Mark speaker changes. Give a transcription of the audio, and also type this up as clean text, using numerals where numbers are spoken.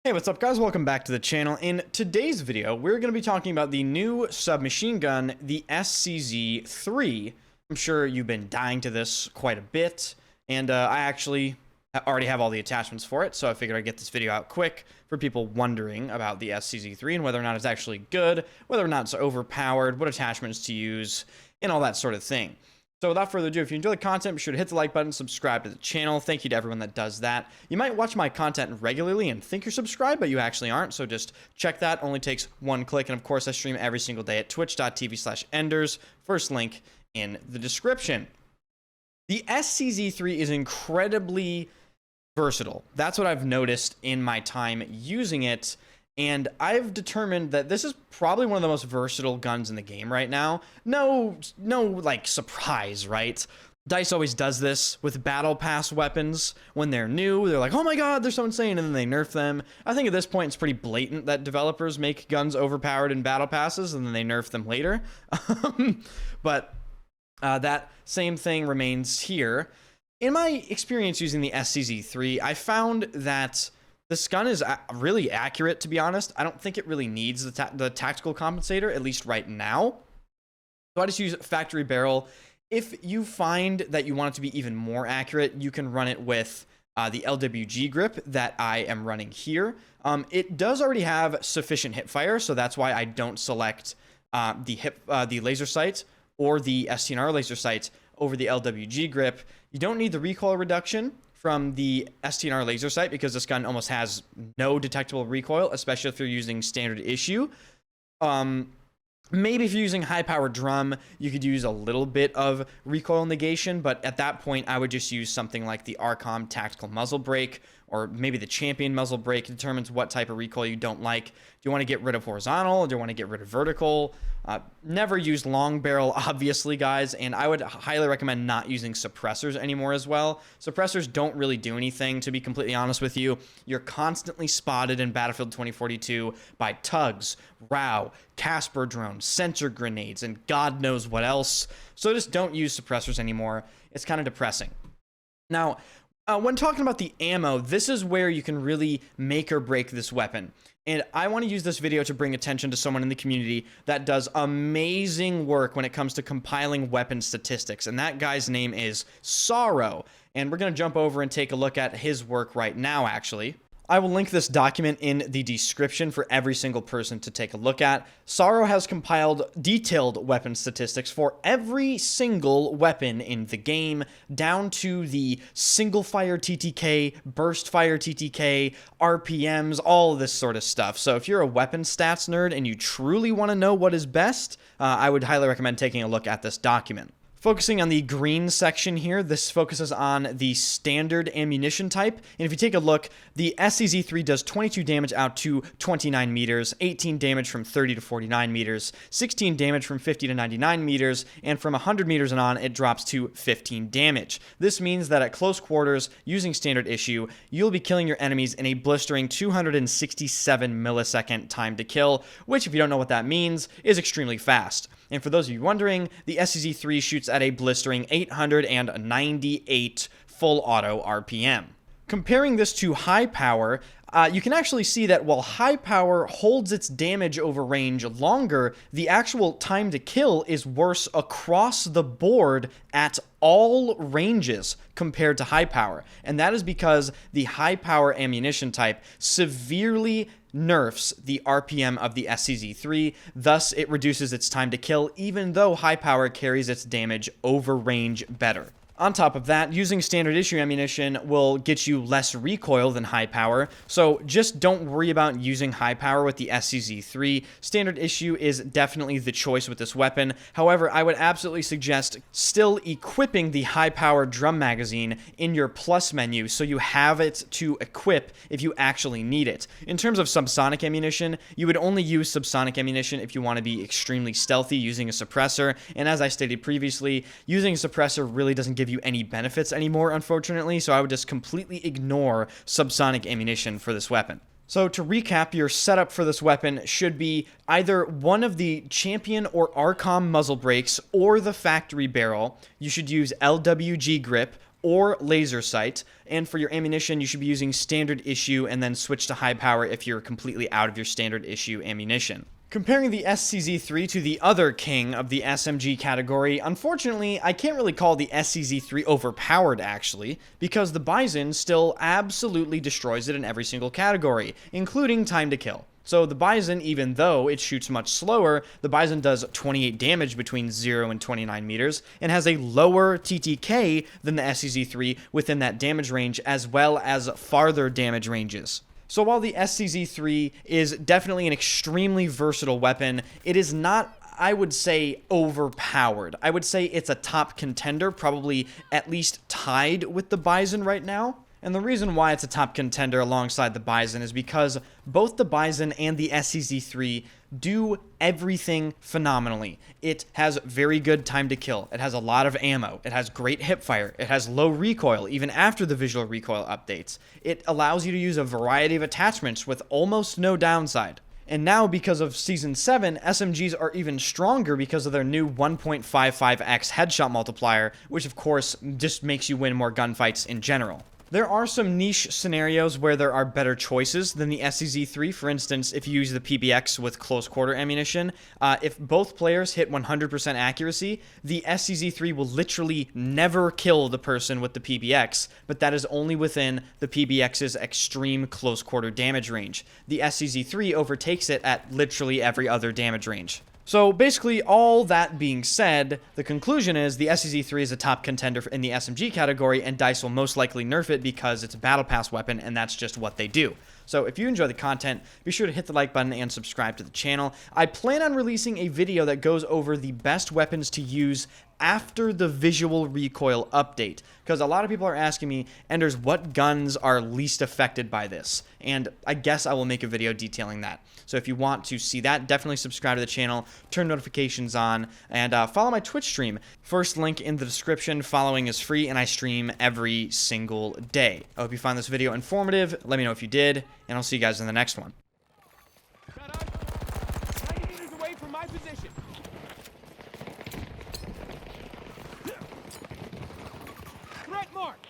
Speaker 1: Hey, what's up guys? Welcome back to the channel. In today's video, we're going to be talking about the new submachine gun, the SCZ-3. I'm sure you've been dying to this quite a bit, and I actually already have all the attachments for it, so I figured I'd get this video out quick for people wondering about the SCZ-3 and whether or not it's actually good, whether or not it's overpowered, what attachments to use, and all that sort of thing. So without further ado, if you enjoy the content, be sure to hit the like button, subscribe to the channel. Thank you to everyone that does that. You might watch my content regularly and think you're subscribed, but you actually aren't. So just check that. Only takes one click. And of course, I stream every single day at twitch.tv/enders. First link in the description. The SCZ-3 is incredibly versatile. That's what I've noticed in my time using it. And I've determined that this is probably one of the most versatile guns in the game right now. No, like, surprise, right? DICE always does this with Battle Pass weapons. When they're new, they're like, oh my god, they're so insane, and then they nerf them. I think at this point, it's pretty blatant that developers make guns overpowered in Battle Passes, and then they nerf them later. But that same thing remains here. In my experience using the SCZ-3, I found that this gun is really accurate, to be honest. I don't think it really needs the tactical compensator, at least right now. So I just use factory barrel. If you find that you want it to be even more accurate, you can run it with the LWG grip that I am running here. It does already have sufficient hip fire, so that's why I don't select the laser sight or the STNR laser sight over the LWG grip. You don't need the recoil reduction from the STNR laser sight because this gun almost has no detectable recoil, especially if you're using standard issue. Maybe if you're using high power drum, you could use a little bit of recoil negation, but at that point, I would just use something like the Arcom tactical muzzle brake, or maybe the champion muzzle brake. It determines what type of recoil you don't like. Do you want to get rid of horizontal? Do you want to get rid of vertical? Never use long barrel, obviously, guys, and I would highly recommend not using suppressors anymore as well. Suppressors don't really do anything, to be completely honest with you. You're constantly spotted in Battlefield 2042 by tugs, RAW, Casper drones, sensor grenades, and God knows what else. So just don't use suppressors anymore. It's kind of depressing. Now, when talking about the ammo, this is where you can really make or break this weapon. And I want to use this video to bring attention to someone in the community that does amazing work when it comes to compiling weapon statistics. And that guy's name is Sorrow. And we're going to jump over and take a look at his work right now, actually. I will link this document in the description for every single person to take a look at. Sorrow has compiled detailed weapon statistics for every single weapon in the game, down to the single fire TTK, burst fire TTK, RPMs, all of this sort of stuff. So if you're a weapon stats nerd and you truly want to know what is best, I would highly recommend taking a look at this document. Focusing on the green section here, this focuses on the standard ammunition type. And if you take a look, the SCZ-3 does 22 damage out to 29 meters, 18 damage from 30 to 49 meters, 16 damage from 50 to 99 meters, and from 100 meters and on, it drops to 15 damage. This means that at close quarters, using standard issue, you'll be killing your enemies in a blistering 267 millisecond time to kill, which, if you don't know what that means, is extremely fast. And for those of you wondering, the SCZ-3 shoots at a blistering 898 full auto RPM. Comparing this to high power, you can actually see that while high power holds its damage over range longer, the actual time to kill is worse across the board at all ranges compared to high power. And that is because the high power ammunition type severely nerfs the RPM of the SCZ-3, thus it reduces its time to kill, even though high power carries its damage over range better. On top of that, using standard issue ammunition will get you less recoil than high power, so just don't worry about using high power with the SCZ-3. Standard issue is definitely the choice with this weapon. However, I would absolutely suggest still equipping the high power drum magazine in your plus menu so you have it to equip if you actually need it. In terms of subsonic ammunition, you would only use subsonic ammunition if you want to be extremely stealthy using a suppressor, and as I stated previously, using a suppressor really doesn't give you any benefits anymore, unfortunately, so I would just completely ignore subsonic ammunition for this weapon. So to recap, your setup for this weapon should be either one of the champion or Arcom muzzle brakes or the factory barrel. You should use LWG grip or laser sight. And for your ammunition, you should be using standard issue and then switch to high power if you're completely out of your standard issue ammunition. Comparing the SCZ3 to the other king of the SMG category, unfortunately, I can't really call the SCZ3 overpowered actually, because the Bison still absolutely destroys it in every single category, including time to kill. So the Bison, even though it shoots much slower, the Bison does 28 damage between 0 and 29 meters, and has a lower TTK than the SCZ3 within that damage range, as well as farther damage ranges. So while the SCZ3 is definitely an extremely versatile weapon, it is not, I would say, overpowered. I would say it's a top contender, probably at least tied with the Bison right now. And the reason why it's a top contender alongside the Bison is because both the Bison and the SCZ3 do everything phenomenally. It has very good time to kill. It has a lot of ammo. It has great hipfire. It has low recoil, even after the visual recoil updates. It allows you to use a variety of attachments with almost no downside. And now, because of Season 7, SMGs are even stronger because of their new 1.55x headshot multiplier, which of course just makes you win more gunfights in general. There are some niche scenarios where there are better choices than the SCZ3. For instance, if you use the PBX with close quarter ammunition, if both players hit 100% accuracy, the SCZ3 will literally never kill the person with the PBX, but that is only within the PBX's extreme close quarter damage range. The SCZ3 overtakes it at literally every other damage range. So basically, all that being said, the conclusion is the SCZ3 is a top contender in the SMG category, and DICE will most likely nerf it because it's a battle pass weapon, and that's just what they do. So if you enjoy the content, be sure to hit the like button and subscribe to the channel. I plan on releasing a video that goes over the best weapons to use after the visual recoil update, because a lot of people are asking me, Enders, what guns are least affected by this? And I guess I will make a video detailing that. So if you want to see that, definitely subscribe to the channel, turn notifications on, and follow my Twitch stream. First link in the description. Following is free, and I stream every single day. I hope you found this video informative. Let me know if you did, and I'll see you guys in the next one.
Speaker 2: 90 meters away from my position. Threat mark.